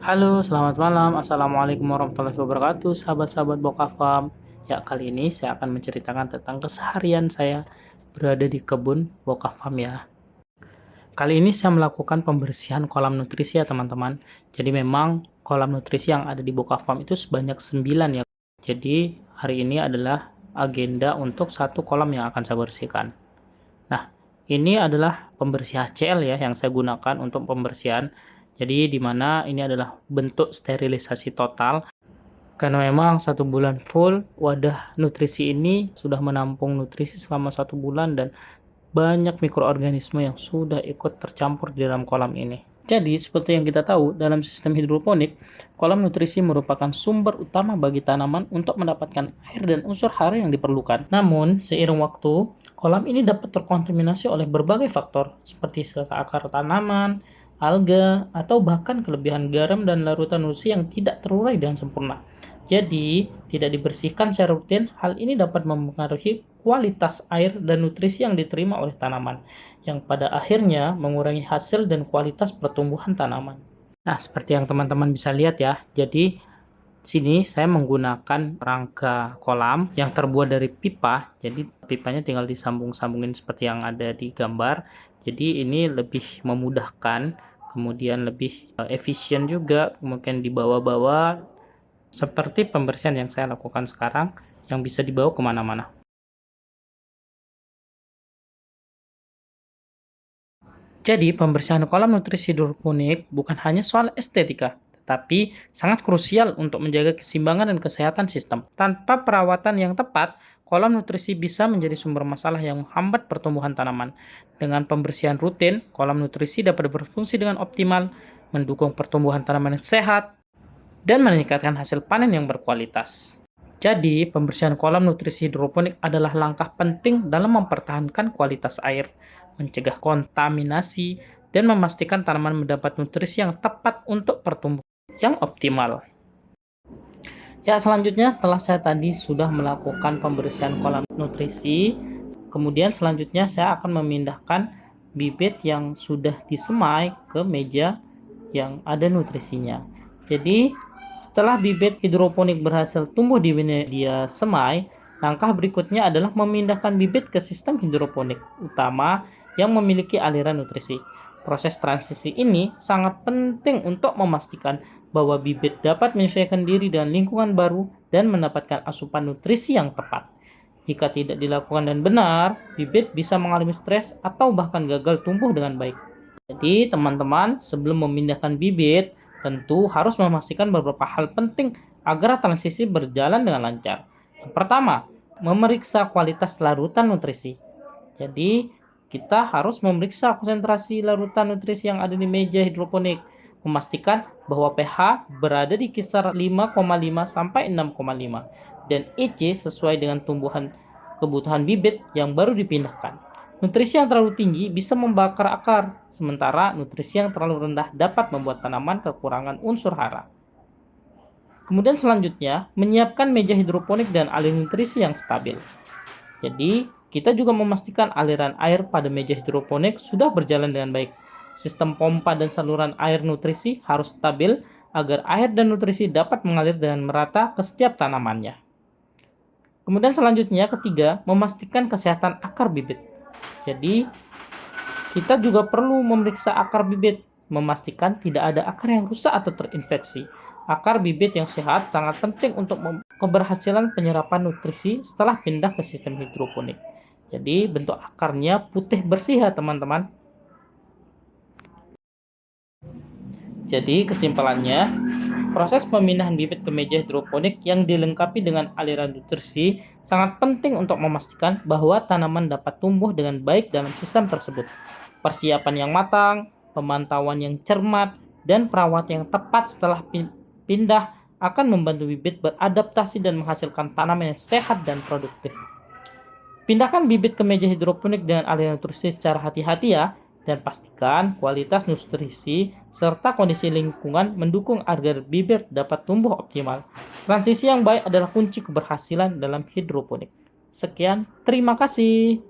Halo, selamat malam. Assalamualaikum warahmatullahi wabarakatuh, sahabat-sahabat Boka Farm. Ya, kali ini saya akan menceritakan tentang keseharian saya berada di kebun Boka Farm ya. Kali ini saya melakukan pembersihan kolam nutrisi ya teman-teman. Jadi memang kolam nutrisi yang ada di Boka Farm itu sebanyak 9 ya. Jadi hari ini adalah agenda untuk satu kolam yang akan saya bersihkan. Nah, ini adalah pembersih HCl ya yang saya gunakan untuk pembersihan. Jadi di mana ini adalah bentuk sterilisasi total karena memang 1 bulan full wadah nutrisi ini sudah menampung nutrisi selama 1 bulan dan banyak mikroorganisme yang sudah ikut tercampur di dalam kolam ini. Jadi, seperti yang kita tahu, dalam sistem hidroponik, kolam nutrisi merupakan sumber utama bagi tanaman untuk mendapatkan air dan unsur hara yang diperlukan. Namun, seiring waktu, kolam ini dapat terkontaminasi oleh berbagai faktor, seperti sisa akar tanaman, alga, atau bahkan kelebihan garam dan larutan nutrisi yang tidak terurai dengan sempurna. Jadi, tidak dibersihkan secara rutin, hal ini dapat mempengaruhi kualitas air dan nutrisi yang diterima oleh tanaman, yang pada akhirnya mengurangi hasil dan kualitas pertumbuhan tanaman. Nah, seperti yang teman-teman bisa lihat ya, jadi sini saya menggunakan rangka kolam yang terbuat dari pipa, jadi pipanya tinggal disambung-sambungin seperti yang ada di gambar. Jadi ini lebih memudahkan, kemudian lebih efisien juga, kemudian dibawa-bawa seperti pembersihan yang saya lakukan sekarang yang bisa dibawa kemana-mana. Jadi, pembersihan kolam nutrisi hidroponik bukan hanya soal estetika, tetapi sangat krusial untuk menjaga keseimbangan dan kesehatan sistem. Tanpa perawatan yang tepat, kolam nutrisi bisa menjadi sumber masalah yang menghambat pertumbuhan tanaman. Dengan pembersihan rutin, kolam nutrisi dapat berfungsi dengan optimal, mendukung pertumbuhan tanaman yang sehat, dan meningkatkan hasil panen yang berkualitas. Jadi, pembersihan kolam nutrisi hidroponik adalah langkah penting dalam mempertahankan kualitas air, mencegah kontaminasi, dan memastikan tanaman mendapat nutrisi yang tepat untuk pertumbuhan yang optimal. Ya, selanjutnya setelah saya tadi sudah melakukan pembersihan kolam nutrisi, kemudian selanjutnya saya akan memindahkan bibit yang sudah disemai ke meja yang ada nutrisinya. Jadi, setelah bibit hidroponik berhasil tumbuh di media semai, langkah berikutnya adalah memindahkan bibit ke sistem hidroponik utama yang memiliki aliran nutrisi. Proses transisi ini sangat penting untuk memastikan bahwa bibit dapat menyesuaikan diri dengan lingkungan baru dan mendapatkan asupan nutrisi yang tepat. Jika tidak dilakukan dengan benar, bibit bisa mengalami stres atau bahkan gagal tumbuh dengan baik. Jadi, teman-teman, sebelum memindahkan bibit, tentu harus memastikan beberapa hal penting agar transisi berjalan dengan lancar. Yang pertama, memeriksa kualitas larutan nutrisi. Jadi, kita harus memeriksa konsentrasi larutan nutrisi yang ada di meja hidroponik, memastikan bahwa pH berada di kisar 5,5 sampai 6,5 dan EC sesuai dengan kebutuhan bibit yang baru dipindahkan. Nutrisi yang terlalu tinggi bisa membakar akar, sementara nutrisi yang terlalu rendah dapat membuat tanaman kekurangan unsur hara. Kemudian selanjutnya, menyiapkan meja hidroponik dan aliran nutrisi yang stabil. Jadi, kita juga memastikan aliran air pada meja hidroponik sudah berjalan dengan baik. Sistem pompa dan saluran air nutrisi harus stabil agar air dan nutrisi dapat mengalir dengan merata ke setiap tanamannya. Kemudian selanjutnya, ketiga, memastikan kesehatan akar bibit. Jadi, kita juga perlu memeriksa akar bibit, memastikan tidak ada akar yang rusak atau terinfeksi. Akar bibit yang sehat sangat penting untuk keberhasilan penyerapan nutrisi setelah pindah ke sistem hidroponik. Jadi, bentuk akarnya putih bersih ya teman-teman. Jadi, kesimpulannya, proses pemindahan bibit ke meja hidroponik yang dilengkapi dengan aliran nutrisi sangat penting untuk memastikan bahwa tanaman dapat tumbuh dengan baik dalam sistem tersebut. Persiapan yang matang, pemantauan yang cermat, dan perawatan yang tepat setelah pindah akan membantu bibit beradaptasi dan menghasilkan tanaman yang sehat dan produktif. Pindahkan bibit ke meja hidroponik dengan aliran nutrisi secara hati-hati ya, dan pastikan kualitas nutrisi serta kondisi lingkungan mendukung agar bibit dapat tumbuh optimal. Transisi yang baik adalah kunci keberhasilan dalam hidroponik. Sekian, terima kasih.